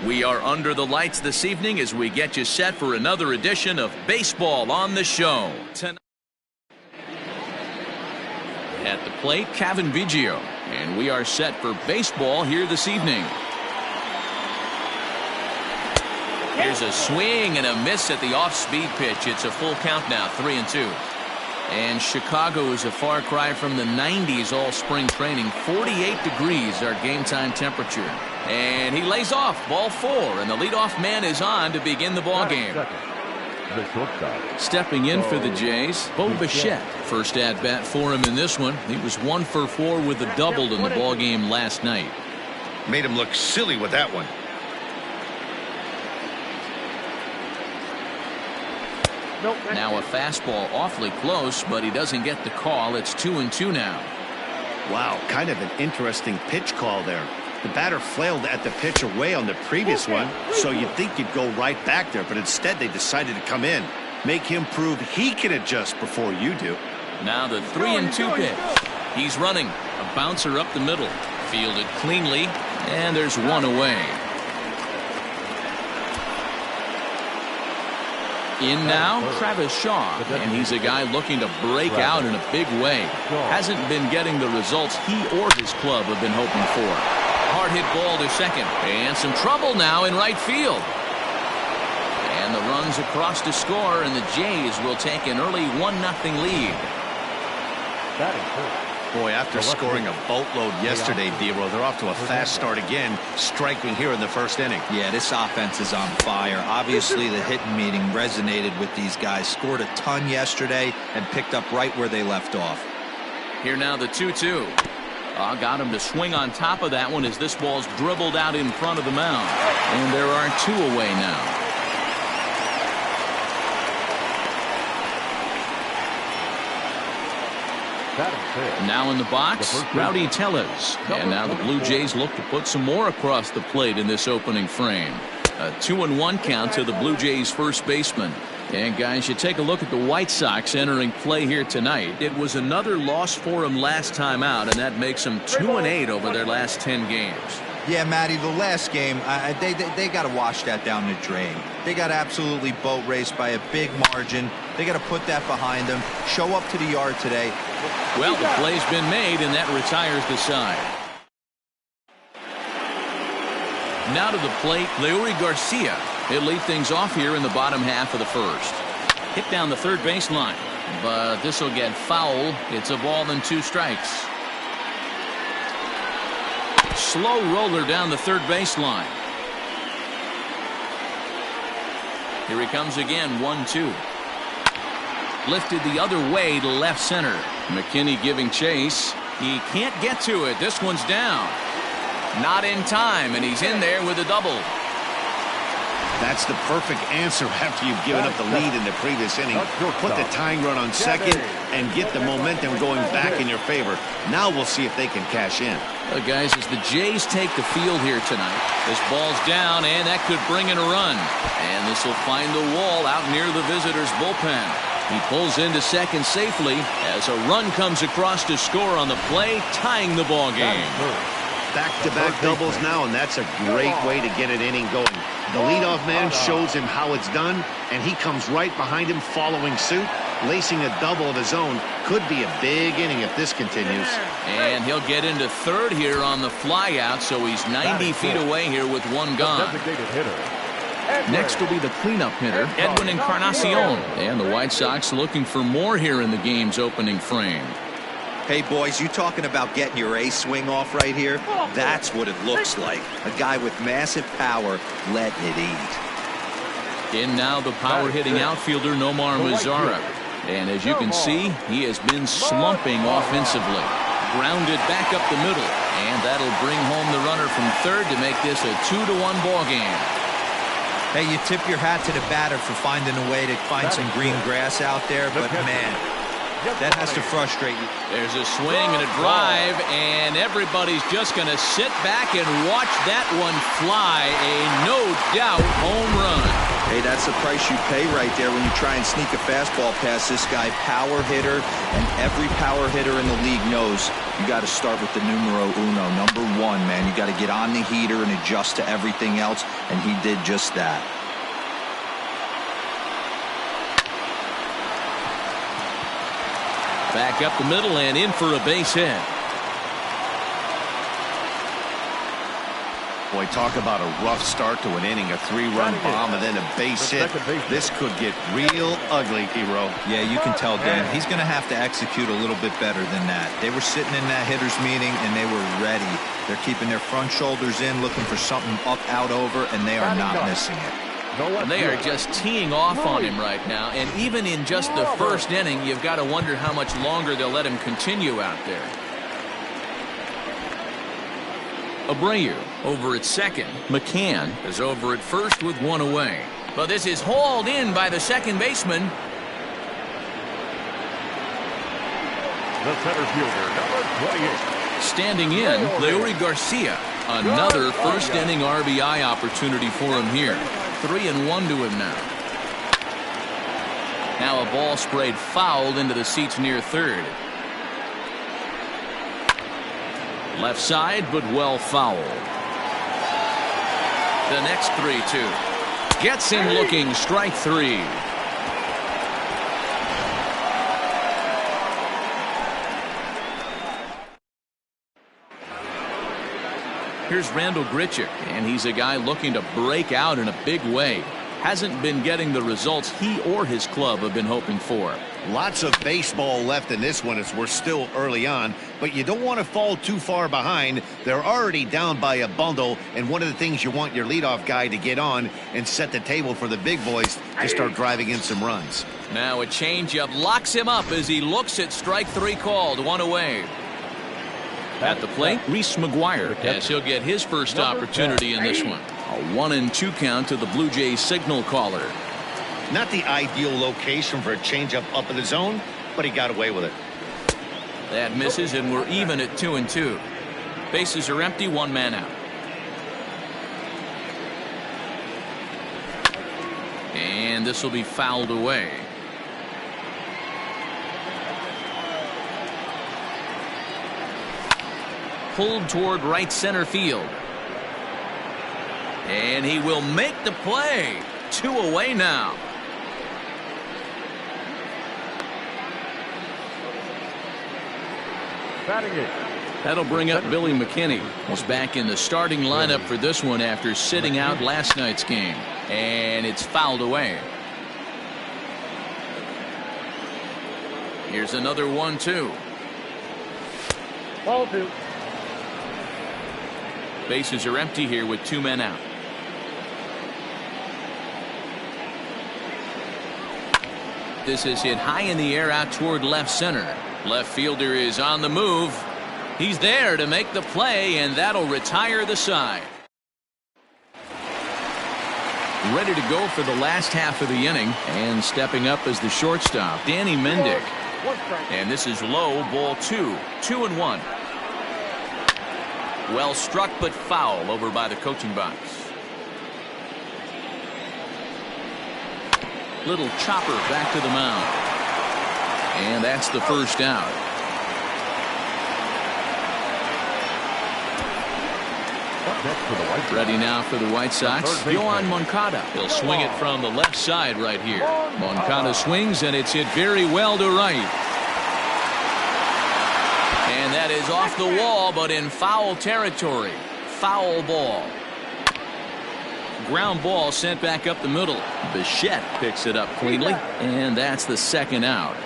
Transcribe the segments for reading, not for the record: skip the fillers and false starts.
We are under the lights this evening as we get you set for another edition of Baseball on the Show. Tonight at the plate, Kevin Biggio, and we are set for baseball here this evening. Here's a swing and a miss at the off-speed pitch. It's a full count now, 3-2. And Chicago is a far cry from the 90s all spring training. 48 degrees our game time temperature. And he lays off, ball 4, and the leadoff man is on to begin the ball game. Stepping in for the Jays, Bo Bichette. First at bat for him in this one. He was 1 for 4 with a double in the ball game last night. Made him look silly with that one. Now a fastball awfully close, but he doesn't get the call. It's 2-2 now. Wow, kind of an interesting pitch call there. The batter flailed at the pitch away on the previous one, so you'd think you'd go right back there, but instead they decided to come in. Make him prove he can adjust before you do. Now the 3-2 pitch. He's running. A bouncer up the middle. Fielded cleanly, and there's one away. In now, Travis Shaw, and he's a guy looking to break out in a big way. Hasn't been getting the results he or his club have been hoping for. Hard hit ball to second, and some trouble now in right field. And the runs across to score, and the Jays will take an early 1-0 lead. Boy, after scoring a boatload yesterday, Dero, they're off to a fast start again, striking here in the first inning. Yeah, this offense is on fire. Obviously, the hitting meeting resonated with these guys. Scored a ton yesterday and picked up right where they left off. Here now the 2-2. Got him to swing on top of that one as this ball's dribbled out in front of the mound. And there are 2 away now. Now in the box, Rowdy Tellez. And now the Blue Jays look to put some more across the plate in this opening frame. A 2-1 count to the Blue Jays first baseman. And guys, you take a look at the White Sox entering play here tonight. It was another loss for them last time out, and that makes them 2-8 over their last 10 games. Yeah, Matty, the last game, they got to wash that down the drain. They got absolutely boat raced by a big margin. They got to put that behind them. Show up to the yard today. Well, the play's been made, and that retires the side. Now to the plate, Leury Garcia. He'll lead things off here in the bottom half of the first. Hit down the third baseline, but this will get foul. It's a ball and 2 strikes. Slow roller down the third baseline. Here he comes again, 1-2. Lifted the other way to left center. McKinney giving chase. He can't get to it. This one's down. Not in time, and he's in there with a double. That's the perfect answer after you've given up the lead in the previous inning. Put the tying run on second and get the momentum going back in your favor. Now we'll see if they can cash in. Guys, as the Jays take the field here tonight, this ball's down, and that could bring in a run. And this will find the wall out near the visitors' bullpen. He pulls into second safely as a run comes across to score on the play, tying the ball game. Back-to-back doubles now, and that's a great way to get an inning going. The leadoff man shows him how it's done, and he comes right behind him following suit. Lacing a double of his own could be a big inning if this continues. And he'll get into third here on the flyout, so he's 90 feet away here with 1 gone. Next will be the cleanup hitter, Edwin Encarnacion. And the White Sox looking for more here in the game's opening frame. Hey, boys, you talking about getting your ace swing off right here? That's what it looks like. A guy with massive power letting it eat. In now the power-hitting outfielder Nomar Mazara. And as you can see, he has been slumping offensively. Grounded back up the middle. And that'll bring home the runner from third to make this a 2-1 ball game. Hey, you tip your hat to the batter for finding a way to find some green grass out there, but man, that has to frustrate you. There's a swing and a drive, and everybody's just going to sit back and watch that one fly. A no-doubt home run. Hey, that's the price you pay right there when you try and sneak a fastball past this guy. Power hitter, and every power hitter in the league knows you got to start with the numero uno, number one, man. You got to get on the heater and adjust to everything else, and he did just that. Back up the middle and in for a base hit. Boy, talk about a rough start to an inning, a 3-run bomb and then a base hit. This could get real ugly, Hero. Yeah, you can tell, Dan. He's going to have to execute a little bit better than that. They were sitting in that hitter's meeting, and they were ready. They're keeping their front shoulders in, looking for something up, out, over, and they are not missing it. And they are just teeing off on him right now, and even in just the first inning, you've got to wonder how much longer they'll let him continue out there. Abreu over at second. McCann is over at first with one away. But this is hauled in by the second baseman. The center fielder, number 28. Standing in, Leury Garcia. Another first inning RBI opportunity for him here. 3-1 to him now. Now a ball sprayed fouled into the seats near third. Left side, but well fouled. The next 3-2. Gets him looking, strike three. Here's Randall Grichuk, and he's a guy looking to break out in a big way. Hasn't been getting the results he or his club have been hoping for. Lots of baseball left in this one as we're still early on, but you don't want to fall too far behind. They're already down by a bundle, and one of the things you want your leadoff guy to get on and set the table for the big boys to start driving in some runs. Now a changeup locks him up as he looks at strike three called, one away. At the plate, Reese McGuire, as he'll get his first opportunity in this one. A 1-2 count to the Blue Jays signal caller. Not the ideal location for a changeup up in the zone, but he got away with it. That misses, and we're even at 2-2. Bases are empty, one man out. And this will be fouled away. Pulled toward right center field. And he will make the play. 2 away now. That'll bring up Billy McKinney. He's back in the starting lineup for this one after sitting out last night's game. And it's fouled away. Here's another 1-2. Ball 2. Bases are empty here with 2 men out. This is hit high in the air out toward left center. Left fielder is on the move. He's there to make the play, and that'll retire the side. Ready to go for the last half of the inning, and stepping up as the shortstop, Danny Mendick. And this is low, ball 2. 2-1. Well struck, but foul over by the coaching box. Little chopper back to the mound. And that's the first out. Ready now for the White Sox, Yoán Moncada. He'll swing it from the left side right here. Moncada swings, and it's hit very well to right. And that is off the wall, but in foul territory. Foul ball. Ground ball sent back up the middle. Bichette picks it up cleanly, and that's the second out.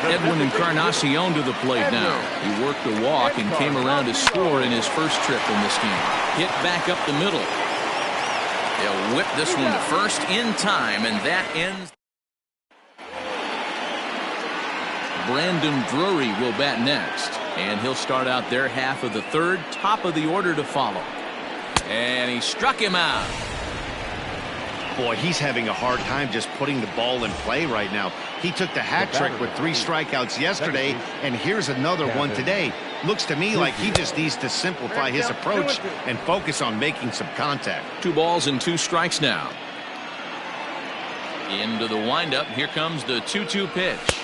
Edwin Encarnacion to the plate now. He worked the walk and came around to score in his first trip in this game. Hit back up the middle. They'll whip this one to first in time, and that ends. Brandon Drury will bat next, and he'll start out their half of the third, top of the order to follow. And he struck him out. Boy, he's having a hard time just putting the ball in play right now. He took the hat trick with 3 strikeouts yesterday, and here's another one today. Looks to me like he just needs to simplify his approach and focus on making some contact. 2 balls and 2 strikes now. Into the windup. Here comes the 2-2 pitch.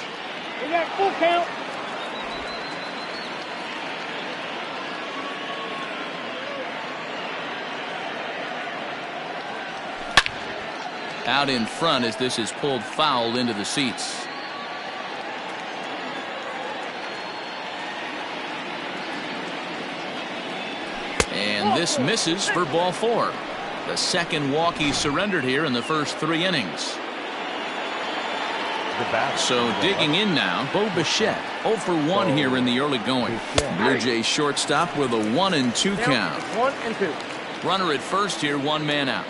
We got full count. Out in front as this is pulled foul into the seats. And this misses for ball 4. The second walk he surrendered here in the first 3 innings. So digging in now, Bo Bichette, 0 for 1 here in the early going. Blue Jays shortstop with a 1-2 count. 1-2. Runner at first here, 1 man out.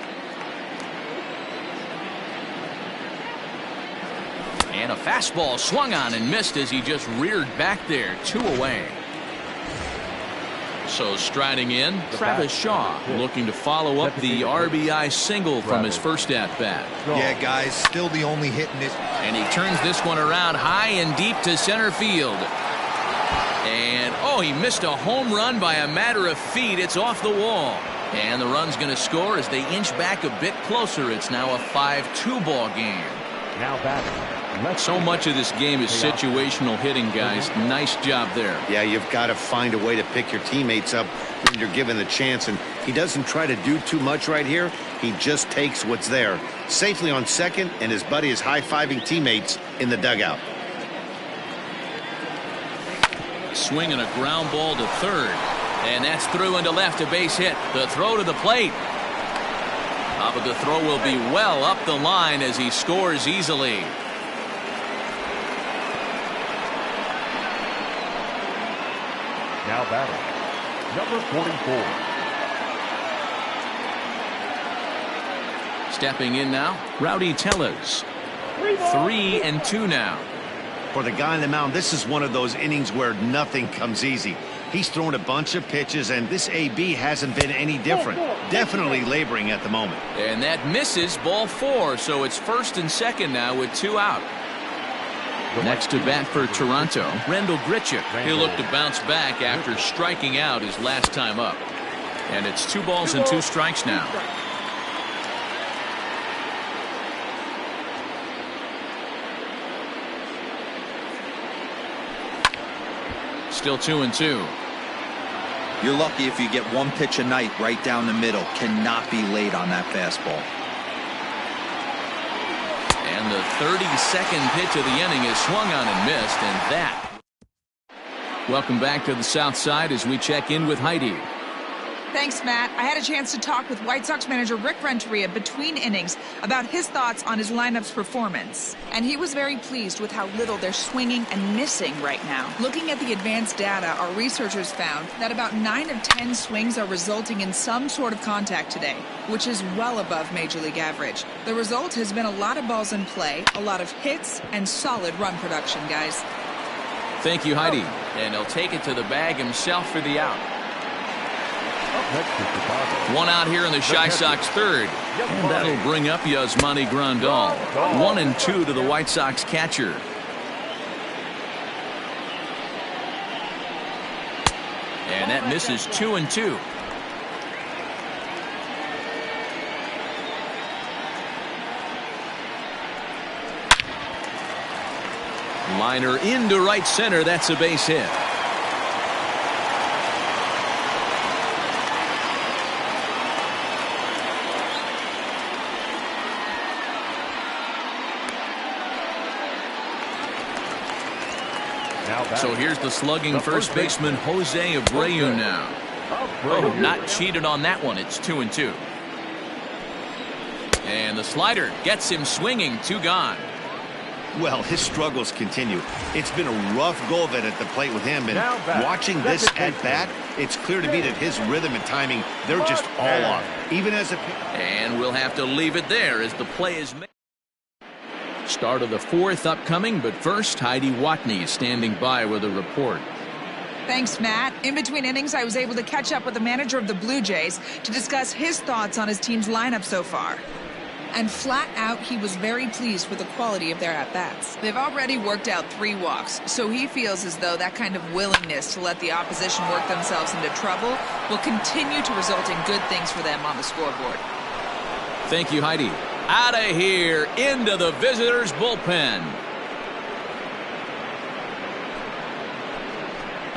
And a fastball swung on and missed as he just reared back there. 2 away. So striding in, Travis Shaw looking to follow up the RBI single from his first at-bat. Yeah, guys, still the only hit in this. And he turns this one around high and deep to center field. And, oh, he missed a home run by a matter of feet. It's off the wall. And the run's going to score as they inch back a bit closer. It's now a 5-2 ball game. Now batting. So much of this game is situational hitting, guys. Nice job there. Yeah, you've got to find a way to pick your teammates up when you're given the chance, and he doesn't try to do too much right here. He just takes what's there. Safely on second, and his buddy is high-fiving teammates in the dugout. Swinging a ground ball to third, and that's through into left, a base hit. The throw to the plate. But the throw will be well up the line as he scores easily. Now batting. Number 44. Stepping in now, Rowdy Tellez. 3-2 now. For the guy on the mound, this is one of those innings where nothing comes easy. He's thrown a bunch of pitches, and this AB hasn't been any different. Definitely laboring at the moment. And that misses, ball 4, so it's first and second now with 2 out. Next to bat for Toronto, Rendell Grichuk. He'll look to bounce back after striking out his last time up. And it's 2 balls and 2 strikes now. Still 2-2. You're lucky if you get 1 pitch a night right down the middle. Cannot be late on that fastball. And the 32nd pitch of the inning is swung on and missed, and that. Welcome back to the South Side as we check in with Heidi. Thanks, Matt. I had a chance to talk with White Sox manager Rick Renteria between innings about his thoughts on his lineup's performance. And he was very pleased with how little they're swinging and missing right now. Looking at the advanced data, our researchers found that about 9 of 10 swings are resulting in some sort of contact today, which is well above Major League average. The result has been a lot of balls in play, a lot of hits, and solid run production, guys. Thank you, Heidi. And he'll take it to the bag himself for the out. One out here in the Chi Sox third. And that'll bring up Yasmani Grandal. 1-2 to the White Sox catcher. And that misses 2-2. Liner into right center. That's a base hit. So here's the slugging first baseman Jose Abreu now. Oh, not cheated on that one. It's 2-2. And the slider gets him swinging. 2 gone. Well, his struggles continue. It's been a rough go of it at the plate with him, and watching this at bat, it's clear to me that his rhythm and timing, they're just all off. Even as a... And we'll have to leave it there as the play is made. Start of the 4th upcoming, but first, Heidi Watney is standing by with a report. Thanks, Matt. In between innings, I was able to catch up with the manager of the Blue Jays to discuss his thoughts on his team's lineup so far. And flat out, he was very pleased with the quality of their at-bats. They've already worked out 3 walks, so he feels as though that kind of willingness to let the opposition work themselves into trouble will continue to result in good things for them on the scoreboard. Thank you, Heidi. Out of here, into the visitors' bullpen.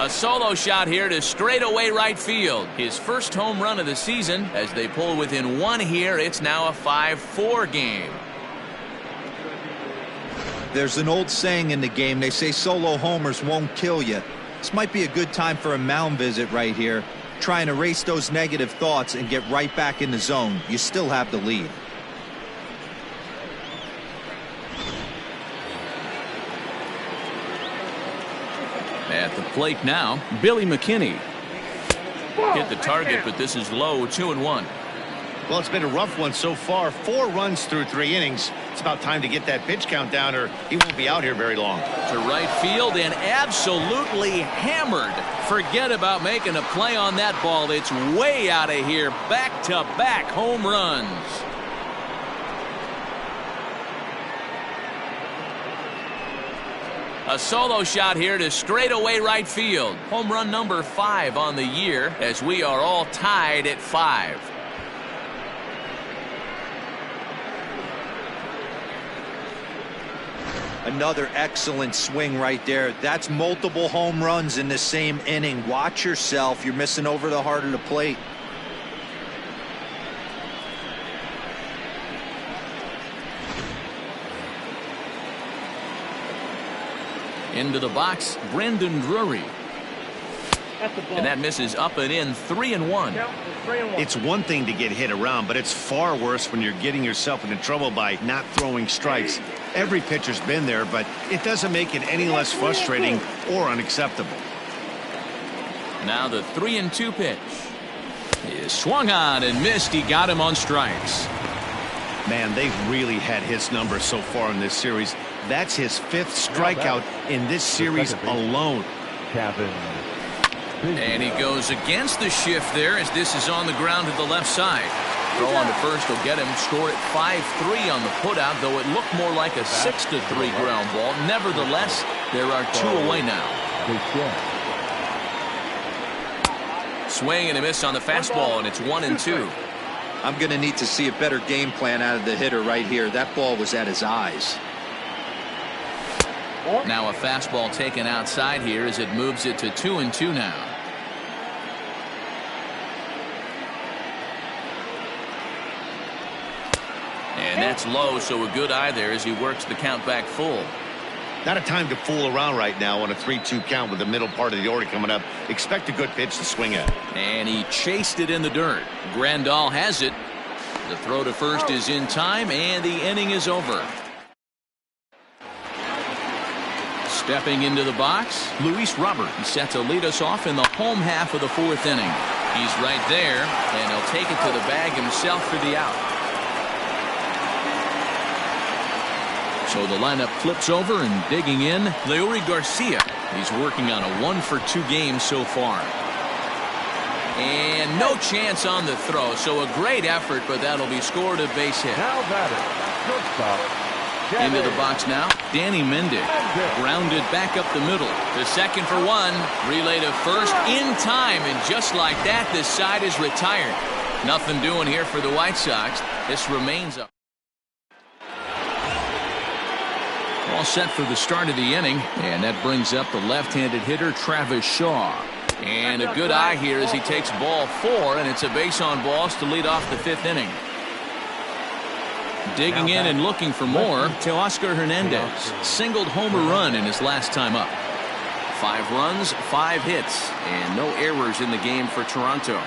A solo shot here to straightaway right field. His first home run of the season. As they pull within 1 here, it's now a 5-4 game. There's an old saying in the game. They say solo homers won't kill you. This might be a good time for a mound visit right here. Try and erase those negative thoughts and get right back in the zone. You still have the lead. At the plate now, Billy McKinney. Hit the target, but this is low, 2-1. Well, it's been a rough one so far. 4 runs through 3 innings. It's about time to get that pitch count down, or he won't be out here very long. To right field and absolutely hammered. Forget about making a play on that ball. It's way out of here. Back-to-back home runs. A solo shot here to straightaway right field. Home run number 5 on the year, as we are all tied at 5. Another excellent swing right there. That's multiple home runs in the same inning. Watch yourself. You're missing over the heart of the plate. Into the box, Brendan Drury. And that misses up and in, 3-1. It's one thing to get hit around, but it's far worse when you're getting yourself into trouble by not throwing strikes. Every pitcher's been there, but it doesn't make it any less frustrating or unacceptable. Now the 3-2 pitch. He swung on and missed. He got him on strikes. Man, they've really had his number so far in this series. That's his 5th strikeout in this series alone. And he goes against the shift there, as this is on the ground to the left side. Throw on to first will get him. Score at 5-3 on the putout, though it looked more like a 6-3 ground ball. Nevertheless, there are 2 away now. Swing and a miss on the fastball, and it's 1-2. I'm going to need to see a better game plan out of the hitter right here. That ball was at his eyes. Now a fastball taken outside here as it moves it to 2-2 now. And that's low, so a good eye there as he works the count back full. Not a time to fool around right now on a 3-2 count with the middle part of the order coming up. Expect a good pitch to swing at. And he chased it in the dirt. Grandal has it. The throw to first is in time, and the inning is over. Stepping into the box, Luis Robert. He's set to lead us off in the home half of the 4th inning. He's right there, and he'll take it to the bag himself for the out. So the lineup flips over, and digging in, Leury Garcia. He's working on a 1-for-2 game so far. And no chance on the throw, so a great effort, but that'll be scored a base hit. Now batter, shortstop. Into the box now, Danny Mendick. Grounded back up the middle. To second for 1. Relay to first in time, and just like that, this side is retired. Nothing doing here for the White Sox. This remains up. All set for the start of the inning, and that brings up the left-handed hitter Travis Shaw. And a good eye here as he takes ball 4, and it's a base on balls to lead off the 5th inning. Digging in and looking for more, Teoscar Hernandez singled homer run in his last time up. 5 runs, 5 hits, and no errors in the game for Toronto.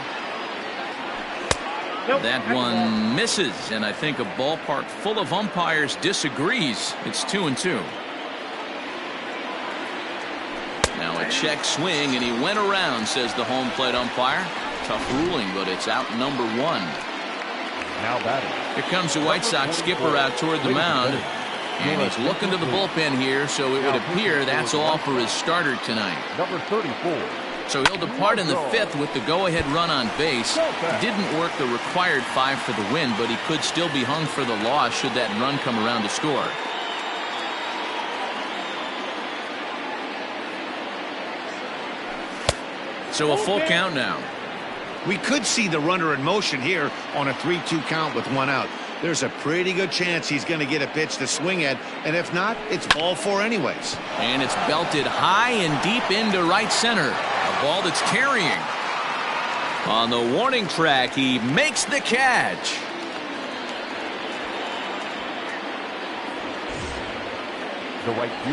That one misses, and I think a ballpark full of umpires disagrees. It's 2-2. Now a check swing, and he went around, says the home plate umpire. Tough ruling, but it's out number 1. Now batting. Here comes the White Sox skipper out toward the mound, and he's looking to the bullpen here, so it would appear that's all for his starter tonight. Number 34. So he'll depart in the 5th with the go-ahead run on base. Didn't work the required 5 for the win, but he could still be hung for the loss should that run come around to score. So a full count now. We could see the runner in motion here on a 3-2 count with 1 out. There's a pretty good chance he's going to get a pitch to swing at, and if not, it's ball 4 anyways. And it's belted high and deep into right center. A ball that's carrying. On the warning track, he makes the catch.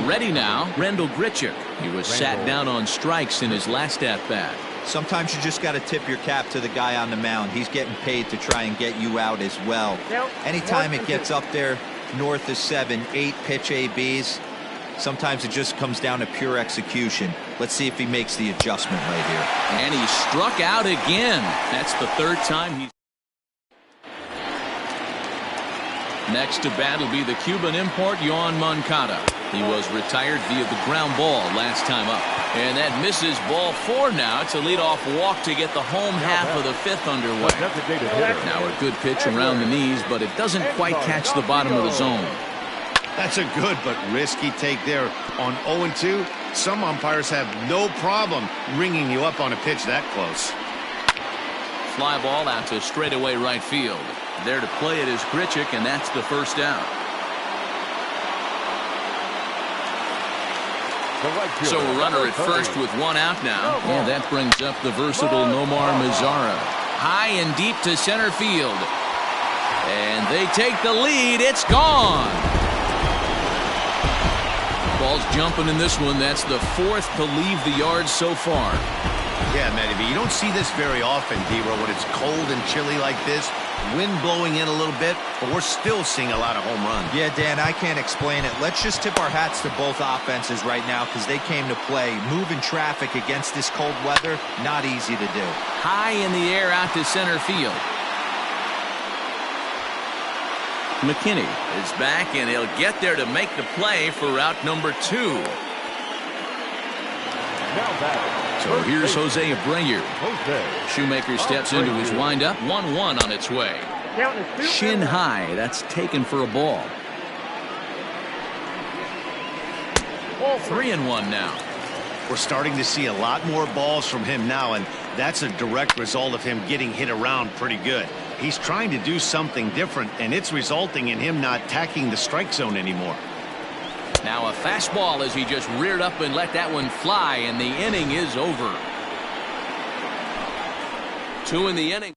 Ready now, Rendell Grichuk. He was sat down on strikes in his last at-bat. Sometimes you just got to tip your cap to the guy on the mound. He's getting paid to try and get you out as well. Anytime it gets up there north of 7, 8 pitch ABs, sometimes it just comes down to pure execution. Let's see if he makes the adjustment right here. And he struck out again. That's the 3rd time he's... Next to bat will be the Cuban import, Yoan Moncada. He was retired via the ground ball last time up. And that misses ball 4 now. It's a leadoff walk to get the home half of the 5th underway. Now a good pitch around the knees, but it doesn't quite catch the bottom of the zone. That's a good but risky take there on 0-2. Some umpires have no problem ringing you up on a pitch that close. Fly ball out to straightaway right field. There to play it is Grichuk, and that's the 1st out. So a runner at first with 1 out now. And that brings up the versatile Nomar Mazara. High and deep to center field. And they take the lead. It's gone. Ball's jumping in this one. That's the 4th to leave the yard so far. Yeah, Matty, you don't see this very often, D-Row, when it's cold and chilly like this. Wind blowing in a little bit, but we're still seeing a lot of home runs. Yeah, Dan, I can't explain it. Let's just tip our hats to both offenses right now because they came to play. Moving traffic against this cold weather, not easy to do. High in the air out to center field. McKinney is back, and he'll get there to make the play for route number 2. So here's Jose Abreu. Shoemaker steps into his windup. 1-1 on its way. Shin high. That's taken for a ball. 3-1 now. We're starting to see a lot more balls from him now, and that's a direct result of him getting hit around pretty good. He's trying to do something different, and it's resulting in him not tacking the strike zone anymore. Now a fastball as he just reared up and let that one fly, and the inning is over. 2 in the inning.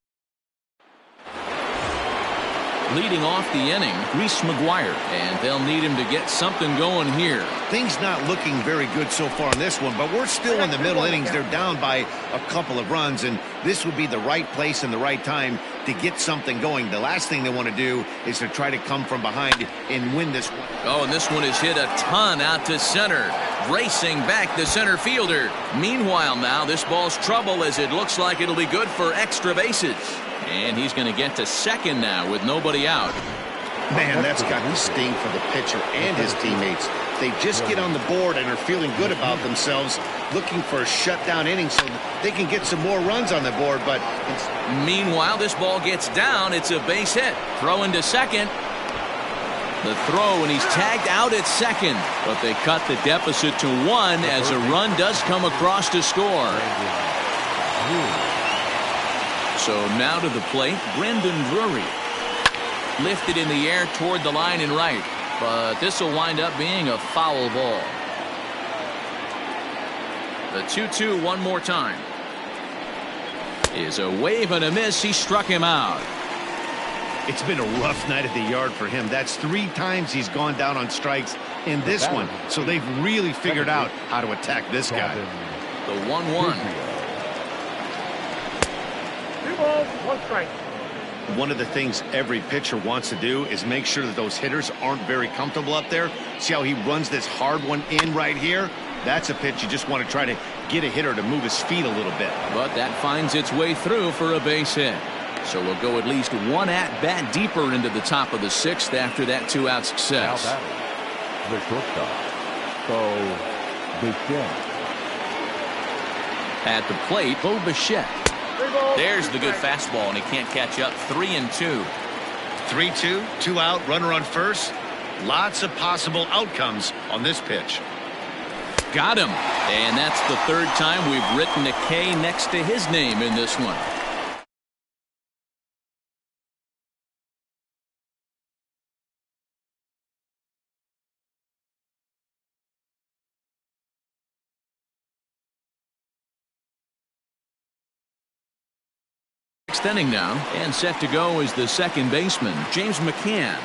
Leading off the inning, Reese McGuire, and they'll need him to get something going here. Things not looking very good so far in this one, but we're still in the middle innings. They're down by a couple of runs, and this would be the right place and the right time to get something going. The last thing they want to do is to try to come from behind and win this one. Oh, and this one is hit a ton out to center. Racing back the center fielder. Meanwhile now, this ball's trouble as it looks like it'll be good for extra bases. And he's going to get to second now with nobody out. Man, that's got to sting for the pitcher and his teammates. They just get on the board and are feeling good about themselves, looking for a shutdown inning so they can get some more runs on the board. But meanwhile, this ball gets down. It's a base hit. Throw into second. The throw, and he's tagged out at second. But they cut the deficit to 1 as a run does come across to score. So now to the plate, Brendan Drury. Lifted in the air toward the line and right. But this will wind up being a foul ball. The 2-2 one more time. Is a wave and a miss. He struck him out. It's been a rough night at the yard for him. That's 3 times he's gone down on strikes in this one. So they've really figured out how to attack this guy. The 1-1. 2 balls, 1 strike. One of the things every pitcher wants to do is make sure that those hitters aren't very comfortable up there. See how he runs this hard one in right here? That's a pitch you just want to try to get a hitter to move his feet a little bit. But that finds its way through for a base hit. So we'll go at least 1 at-bat deeper into the top of the 6th after that 2-out success. The shortstop, so Bichette. At the plate, Bo Bichette. There's the good fastball, and he can't catch up. 3-2. 3-2, 2 out, runner on first. Lots of possible outcomes on this pitch. Got him. And that's the third time we've written a K next to his name in this one. Next inning now, and set to go is the second baseman, James McCann.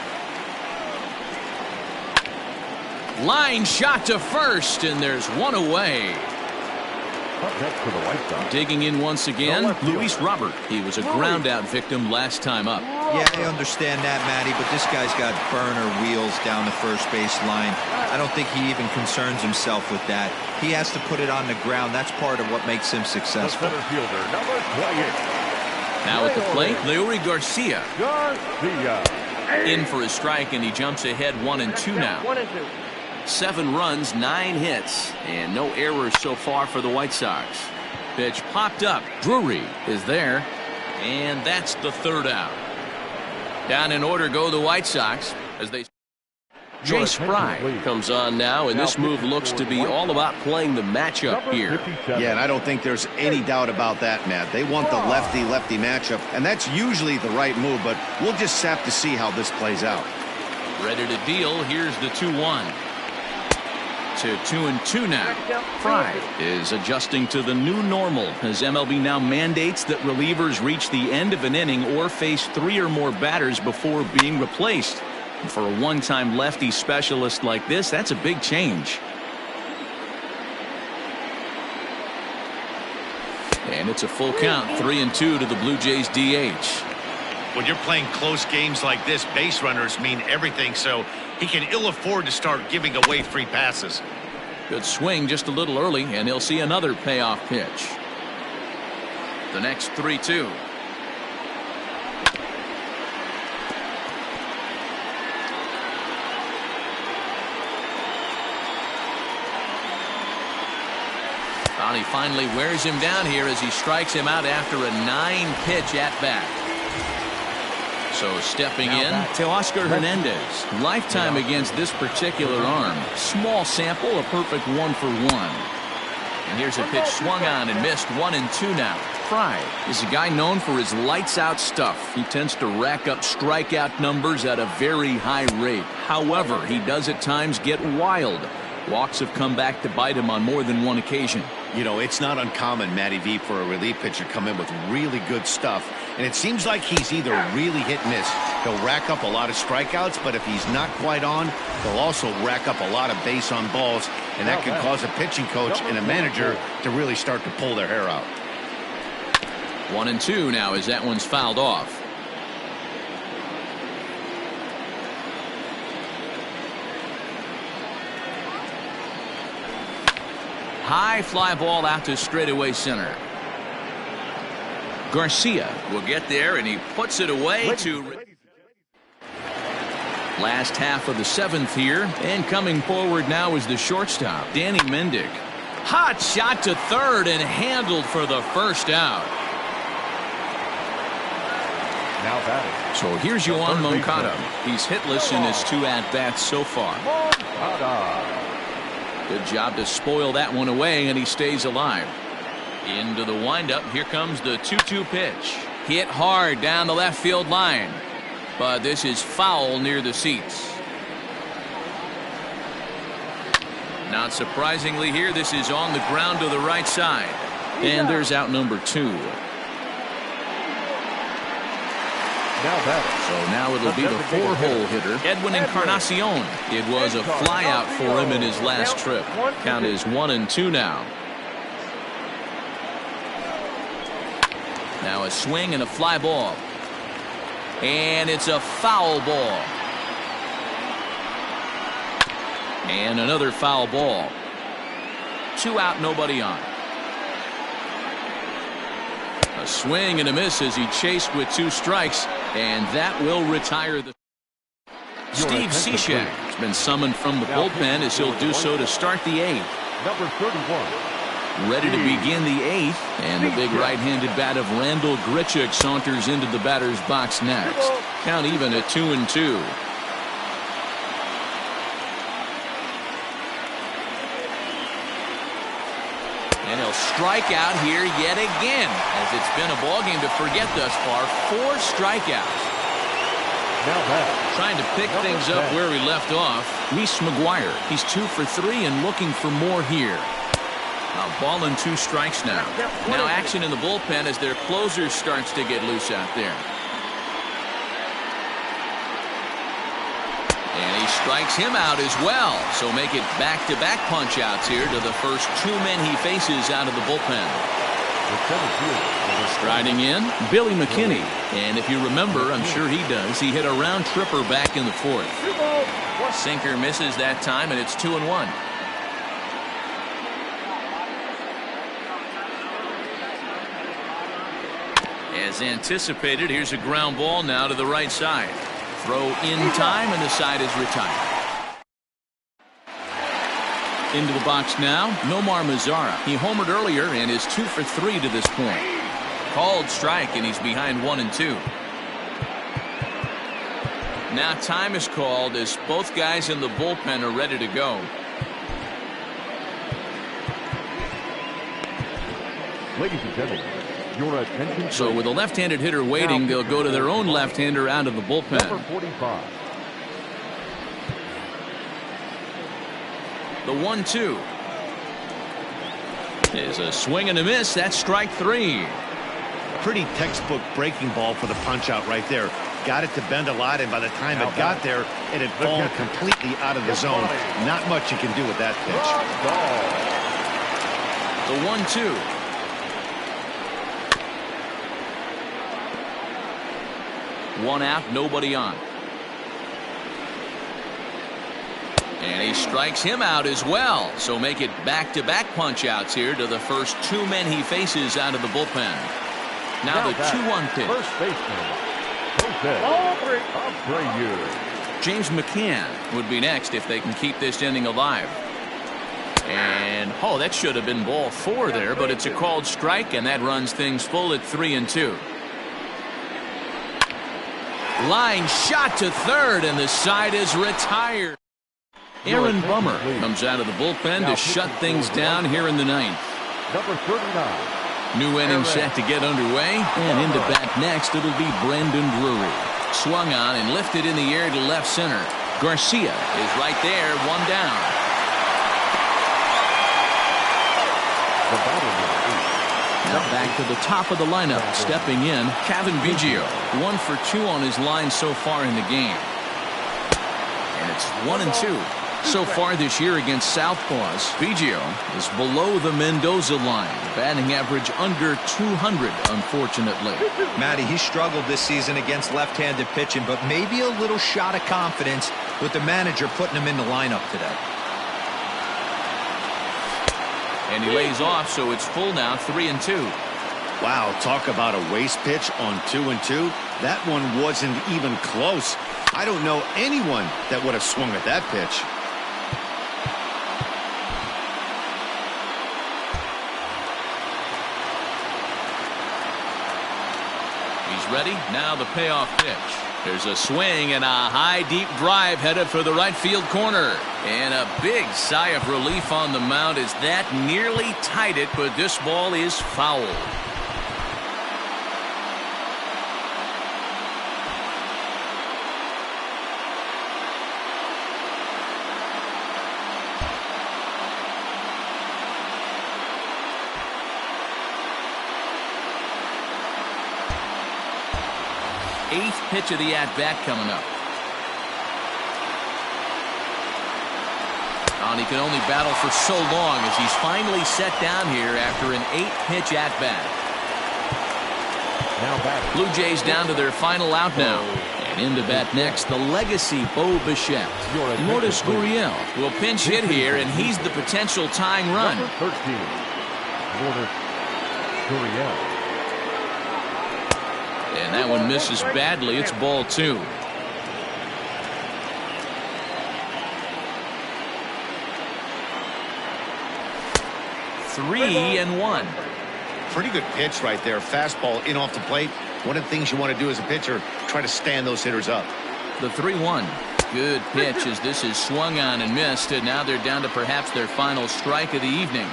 Line shot to first, and there's one away. Up next for the White Sox. Digging in once again, Luis Robert. He was a ground-out victim last time up. Yeah, I understand that, Matty, but this guy's got burner wheels down the first base line. I don't think he even concerns himself with that. He has to put it on the ground. That's part of what makes him The successful. center fielder, number 28. Now at the plate, Leury Garcia. Garcia. In for a strike, and he jumps ahead 1-2 now. 1-2. 7 runs, 9 hits, and no errors so far for the White Sox. Pitch popped up. Drury is there, and that's the third out. Down in order go the White Sox as they. Jay Spry comes on now, and this move looks to be all about playing the matchup here. Yeah, and I don't think there's any doubt about that, Matt. They want the lefty-lefty matchup, and that's usually the right move, but we'll just have to see how this plays out. Ready to deal. Here's the 2-1. To 2-2 now. Fry is adjusting to the new normal as MLB now mandates that relievers reach the end of an inning or face 3 or more batters before being replaced. And for a one-time lefty specialist like this, that's a big change. And it's a full count, 3-2 to the Blue Jays DH. When you're playing close games like this, base runners mean everything, so he can ill afford to start giving away free passes. Good swing just a little early, and he'll see another payoff pitch. The next 3-2. He finally wears him down here as he strikes him out after a 9-pitch at-bat. So stepping in, Teoscar Hernandez. Lifetime against this particular arm. Small sample, a perfect 1-for-1. And here's a pitch swung on and missed. 1-2 now. Fry is a guy known for his lights-out stuff. He tends to rack up strikeout numbers at a very high rate. However, he does at times get wild. Walks have come back to bite him on more than one occasion. You know, it's not uncommon, Matty V, for a relief pitcher to come in with really good stuff. And it seems like he's either really hit and miss. He'll rack up a lot of strikeouts, but if he's not quite on, he'll also rack up a lot of base on balls. And that can cause a pitching coach and a manager to really start to pull their hair out. 1-2 now as that one's fouled off. High fly ball out to straightaway center. Garcia will get there, and he puts it away to last half of the 7th here, and coming forward now is the shortstop, Danny Mendick. Hot shot to third and handled for the first out. Now batting. So here's Yoan Moncada. He's hitless in his 2 at-bats so far. Good job to spoil that one away, and he stays alive. Into the windup. Here comes the 2-2 pitch. Hit hard down the left field line. But this is foul near the seats. Not surprisingly here, this is on the ground to the right side. And there's out number 2. Now batting. So now it'll be the 4-hole hitter, Edwin Encarnacion. It was a flyout for him in his last trip. Count is 1-2 now. Now a swing and a fly ball. And it's a foul ball. And another foul ball. 2 out, nobody on. A swing and a miss as he chased with 2 strikes, and that will retire the. Steve Cishek has been summoned from the bullpen as he'll do so to start the 8th. Number 31. Ready to begin the 8th, and the big right-handed bat of Randall Grichuk saunters into the batter's box next. Count even at 2-2. And he'll strike out here yet again, as it's been a ball game to forget thus far. 4 strikeouts. Trying to pick things up where we left off. Reese McGuire. He's 2 for 3 and looking for more here. A ball and 2 strikes now. Now action in the bullpen as their closer starts to get loose out there. And he strikes him out as well. So make it back-to-back punch-outs here to the first 2 men he faces out of the bullpen. Striding in, Billy McKinney. And if you remember, I'm sure he does, he hit a round tripper back in the 4th. Sinker misses that time, and it's 2-1. As anticipated, here's a ground ball now to the right side. Throw in time, and the side is retired. Into the box now, Nomar Mazara. He homered earlier and is 2 for 3 to this point. Called strike, and he's behind 1-2. Now time is called as both guys in the bullpen are ready to go. Ladies and gentlemen, your attention. So with a left-handed hitter waiting, they'll go to their own left-hander out of the bullpen. Number 45. The 1-2 is a swing and a miss. That's strike 3. Pretty textbook breaking ball for the punch out right there. Got it to bend a lot, and by the time it got there, it had fallen completely out of the zone. Not much you can do with that pitch. The 1-2. One out, nobody on. And he strikes him out as well. So make it back-to-back punch-outs here to the first 2 men he faces out of the bullpen. Now the 2-1 pitch. First baseman, James McCann would be next if they can keep this inning alive. And, oh, that should have been ball 4 there, but it's a called strike, and that runs things full at 3-2. Line shot to third, and the side is retired. Aaron Bummer comes out of the bullpen to shut things down here in the 9th. Number 39. New inning set to get underway, and into bat next it'll be Brandon Drury. Swung on and lifted in the air to left center. Garcia is right there, 1 down. Now back to the top of the lineup, stepping in, Kevin Biggio. 1 for 2 on his line so far in the game. And it's 1-2. So far this year against Southpaws, Biggio is below the Mendoza line. Batting average under 200, unfortunately. Matty, he struggled this season against left-handed pitching, but maybe a little shot of confidence with the manager putting him in the lineup today. And he lays off, so it's full now, 3-2. Wow, talk about a waste pitch on 2-2. That one wasn't even close. I don't know anyone that would have swung at that pitch. He's ready. Now the payoff pitch. There's a swing and a high deep drive headed for the right field corner. And a big sigh of relief on the mound as that nearly tied it, but this ball is foul. Eighth pitch of the at-bat coming up. And he can only battle for so long as he's finally set down here after an 8-pitch at-bat. Blue Jays down to their final out now. And in to bat next, the legacy Bo Bichette. Lourdes Gurriel will pinch hit here, and he's the potential tying run. Number 13, Lourdes Gurriel. And that one misses badly. It's ball 2. 3-1. Pretty good pitch right there. Fastball in off the plate. One of the things you want to do as a pitcher, try to stand those hitters up. The 3-1. Good pitch as this is swung on and missed, and now they're down to perhaps their final strike of the evening.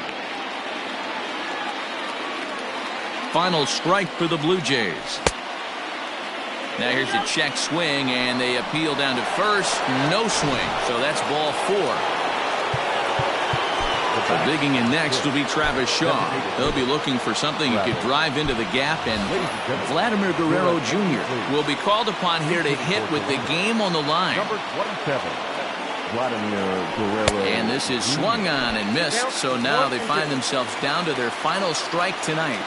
Final strike for the Blue Jays. Now here's a check swing, and they appeal down to first. No swing, so that's ball 4. So digging in next will be Travis Shaw. He'll be looking for something he could drive into the gap, and Vladimir Guerrero Jr. will be called upon here to hit with the game on the line. Number 27, Vladimir Guerrero. And this is swung on and missed, so now they find themselves down to their final strike tonight.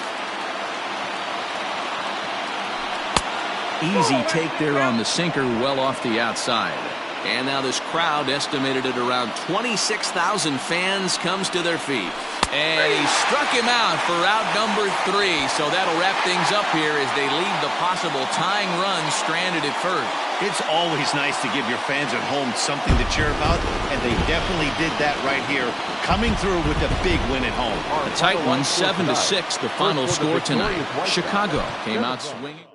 Easy take there on the sinker, well off the outside. And now this crowd, estimated at around 26,000 fans, comes to their feet. And he struck him out for out number 3. So that'll wrap things up here as they leave the possible tying run stranded at first. It's always nice to give your fans at home something to cheer about, and they definitely did that right here, coming through with a big win at home. A tight one, 7-6, the final score tonight. Chicago came out swinging.